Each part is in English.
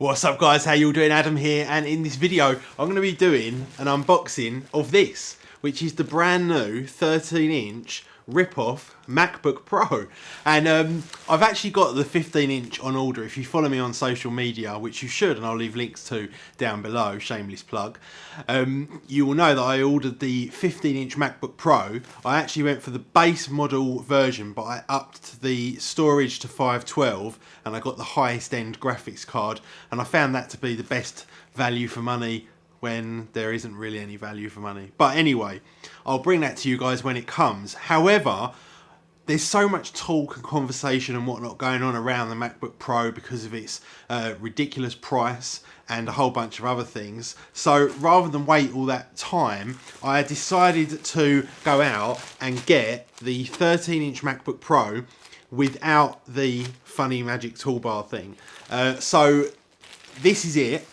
What's up guys, how you all doing? Adam here, and in this video I'm going to be doing an unboxing of this, which is the brand new 13-inch rip-off MacBook Pro. And I've actually got the 15-inch on order. If you follow me on social media, which you should, and I'll leave links to down below, shameless plug, you will know that I ordered the 15-inch MacBook Pro. I actually went for the base model version, but I upped the storage to 512 and I got the highest end graphics card, and I found that to be the best value for money when there isn't really any value for money. But anyway, I'll bring that to you guys when it comes. However, there's so much talk and conversation and whatnot going on around the MacBook Pro because of its ridiculous price and a whole bunch of other things. So rather than wait all that time, I decided to go out and get the 13-inch MacBook Pro without the funny magic toolbar thing. So this is it.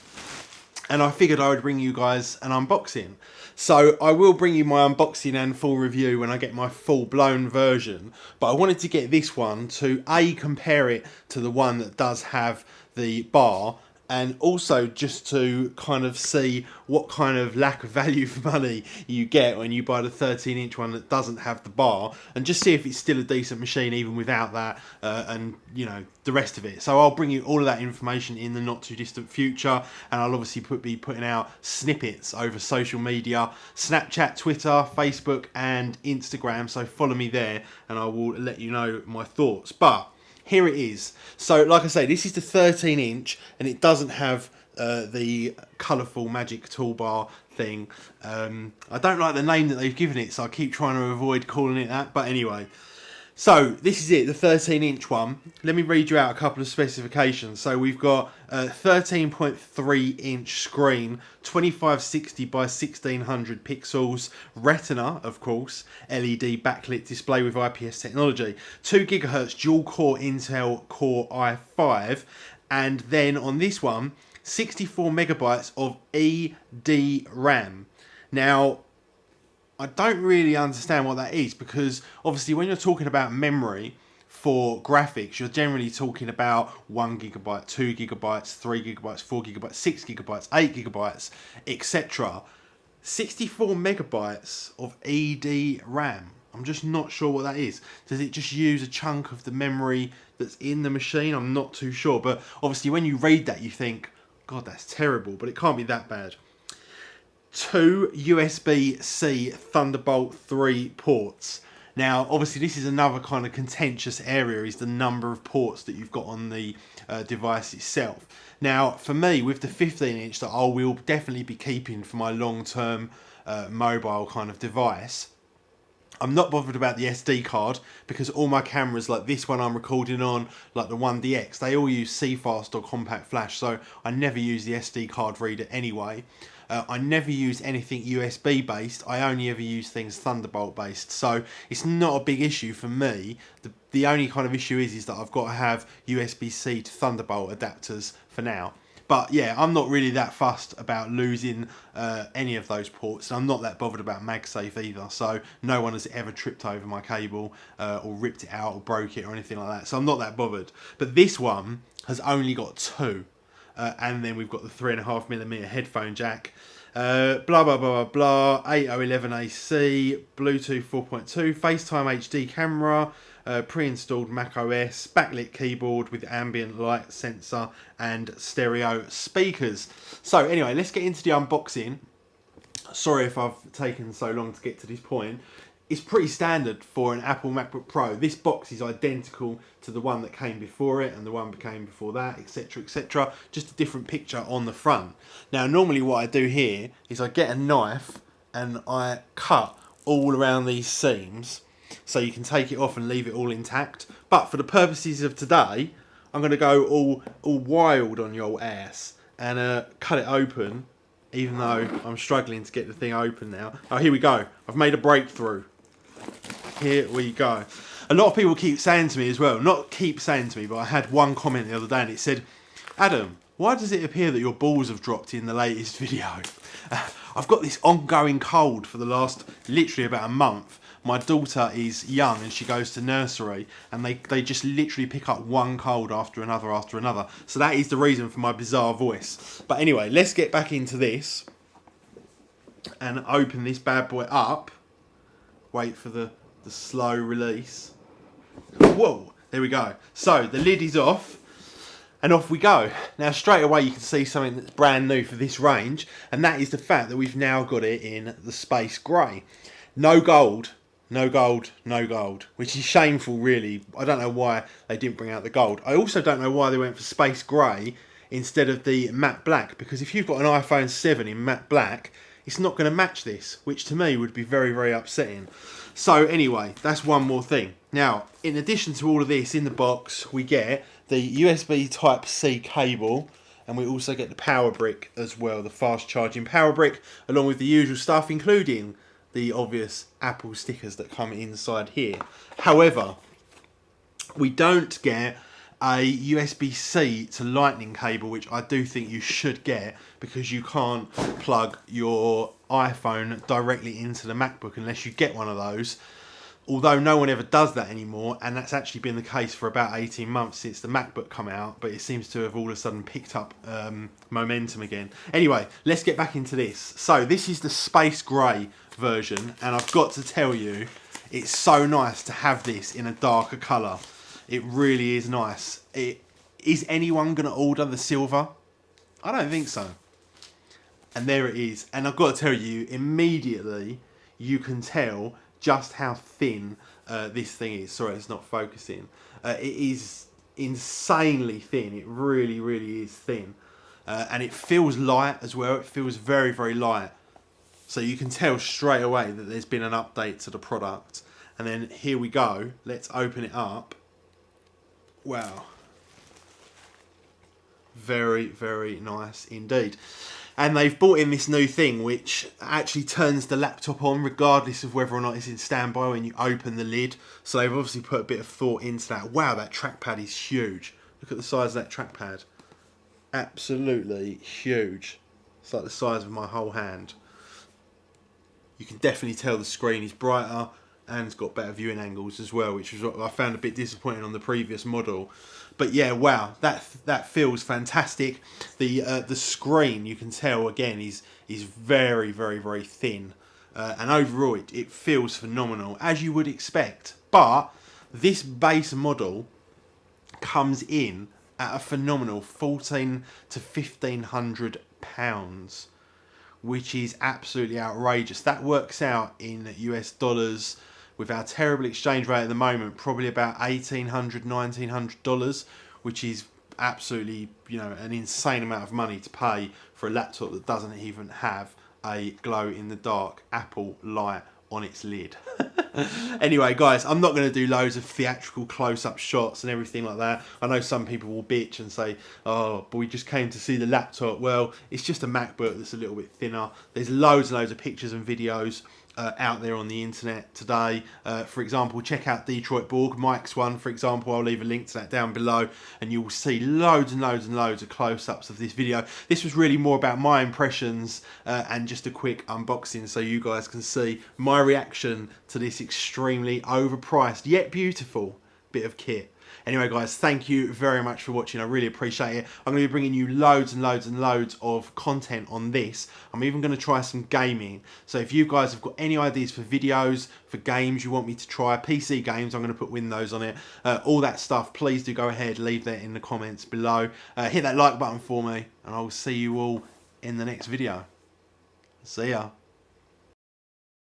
And I figured I would bring you guys an unboxing. So I will bring you my unboxing and full review when I get my full-blown version. But I wanted to get this one to A, compare it to the one that does have the bar, and also just to kind of see what kind of lack of value for money you get when you buy the 13-inch one that doesn't have the bar, and just see if it's still a decent machine even without that, and you know, the rest of it. So I'll bring you all of that information in the not too distant future, and I'll obviously be putting out snippets over social media, Snapchat, Twitter, Facebook and Instagram, so follow me there and I will let you know my thoughts. But here it is. So like I say, this is the 13-inch and it doesn't have the colourful magic toolbar thing. I don't like the name that they've given it, so I keep trying to avoid calling it that. But anyway, so this is it, the 13-inch one. Let me read you out a couple of specifications. So we've got a 13.3-inch screen, 2560 by 1600 pixels, Retina, of course, LED backlit display with IPS technology, 2 GHz dual-core Intel Core i5, and then on this one, 64 megabytes of EDRAM. Now, I don't really understand what that is, because obviously when you're talking about memory for graphics, you're generally talking about 1 gigabyte, 2 gigabytes, 3 gigabytes, 4 gigabytes, 6 gigabytes, 8 gigabytes, etc. 64 megabytes of EDRAM. I'm just not sure what that is. Does it just use a chunk of the memory that's in the machine? I'm not too sure. But obviously when you read that, you think, God, that's terrible, but it can't be that bad. 2 USB-C Thunderbolt 3 ports. Now, obviously, this is another kind of contentious area, is the number of ports that you've got on the device itself. Now, for me, with the 15-inch that I will definitely be keeping for my long-term mobile kind of device, I'm not bothered about the SD card, because all my cameras, like this one I'm recording on, like the 1DX, they all use CFast or compact flash, so I never use the SD card reader anyway. I never use anything USB based, I only ever use things Thunderbolt based, so it's not a big issue for me. The only kind of issue is that I've got to have USB-C to Thunderbolt adapters for now. But yeah, I'm not really that fussed about losing any of those ports, and I'm not that bothered about MagSafe either, so no one has ever tripped over my cable or ripped it out or broke it or anything like that, so I'm not that bothered. But this one has only got 2. And then we've got the 3.5mm headphone jack, blah blah blah blah blah, 8011 AC, Bluetooth 4.2, FaceTime HD camera, pre-installed Mac OS, backlit keyboard with ambient light sensor and stereo speakers. So anyway, let's get into the unboxing. Sorry if I've taken so long to get to this point. It's pretty standard for an Apple MacBook Pro. This box is identical to the one that came before it and the one that came before that, etc, etc. Just a different picture on the front. Now, normally what I do here is I get a knife and I cut all around these seams so you can take it off and leave it all intact. But for the purposes of today, I'm going to go all wild on your ass and cut it open, even though I'm struggling to get the thing open now. Oh, here we go. I've made a breakthrough. Here we go. A lot of people keep saying to me as well, not keep saying to me, but I had one comment the other day and it said, Adam, why does it appear that your balls have dropped in the latest video? I've got this ongoing cold for the last literally about a month. my daughter is young and she goes to nursery, and they just literally pick up one cold after another. So that is the reason for my bizarre voice. But anyway, let's get back into this and open this bad boy up. Wait for the slow release. Whoa, there we go. So the lid is off. And off we go. Now straight away you can see something that's brand new for this range, and that is the fact that we've now got it in the space grey. No gold, no gold, no gold, which is shameful really. I don't know why they didn't bring out the gold. I also don't know why they went for space grey instead of the matte black, because if you've got an iPhone 7 in matte black, it's not going to match this, which to me would be very, very upsetting. So anyway, that's one more thing. Now, in addition to all of this, in the box we get the USB Type-C cable, and we also get the power brick as well, the fast charging power brick, along with the usual stuff, including the obvious Apple stickers that come inside here. However, we don't get a USB-C to lightning cable, which I do think you should get, because you can't plug your iPhone directly into the MacBook unless you get one of those. Although no one ever does that anymore, and that's actually been the case for about 18 months since the MacBook come out, but it seems to have all of a sudden picked up momentum again. Anyway, let's get back into this. So this is the space grey version, and I've got to tell you, it's so nice to have this in a darker colour. It really is nice. Is anyone going to order the silver? I don't think so. And there it is. And I've got to tell you, immediately you can tell just how thin this thing is. Sorry, it's not focusing. It is insanely thin. It really, really is thin. And it feels light as well. It feels very, very light. So you can tell straight away that there's been an update to the product. And then here we go. Let's open it up. Wow. Very, very nice indeed. And they've brought in this new thing which actually turns the laptop on regardless of whether or not it's in standby when you open the lid. So they've obviously put a bit of thought into that. Wow, that trackpad is huge. Look at the size of that trackpad. Absolutely huge. It's like the size of my whole hand. You can definitely tell the screen is brighter and it's got better viewing angles as well, which was what I found a bit disappointing on the previous model. But yeah, wow, that feels fantastic. The screen, you can tell again, is very, very, very thin, and overall it feels phenomenal, as you would expect. But this base model comes in at a phenomenal £1,400 to £1,500, which is absolutely outrageous. That works out in US dollars, with our terrible exchange rate at the moment, probably about $1,800, $1,900, which is absolutely, you know, an insane amount of money to pay for a laptop that doesn't even have a glow-in-the-dark Apple light on its lid. Anyway, guys, I'm not going to do loads of theatrical close-up shots and everything like that. I know some people will bitch and say, oh, but we just came to see the laptop. Well, it's just a MacBook that's a little bit thinner. There's loads and loads of pictures and videos out there on the internet today. For example, check out Detroit Borg, Mike's one, for example. I'll leave a link to that down below, and you will see loads and loads and loads of close-ups of this video. This was really more about my impressions and just a quick unboxing so you guys can see my reaction to this extremely overpriced yet beautiful bit of kit. Anyway, guys, thank you very much for watching. I really appreciate it. I'm going to be bringing you loads and loads and loads of content on this. I'm even going to try some gaming. So if you guys have got any ideas for videos, for games you want me to try, PC games, I'm going to put Windows on it, all that stuff, please do go ahead, leave that in the comments below. Hit that like button for me, and I will see you all in the next video. See ya.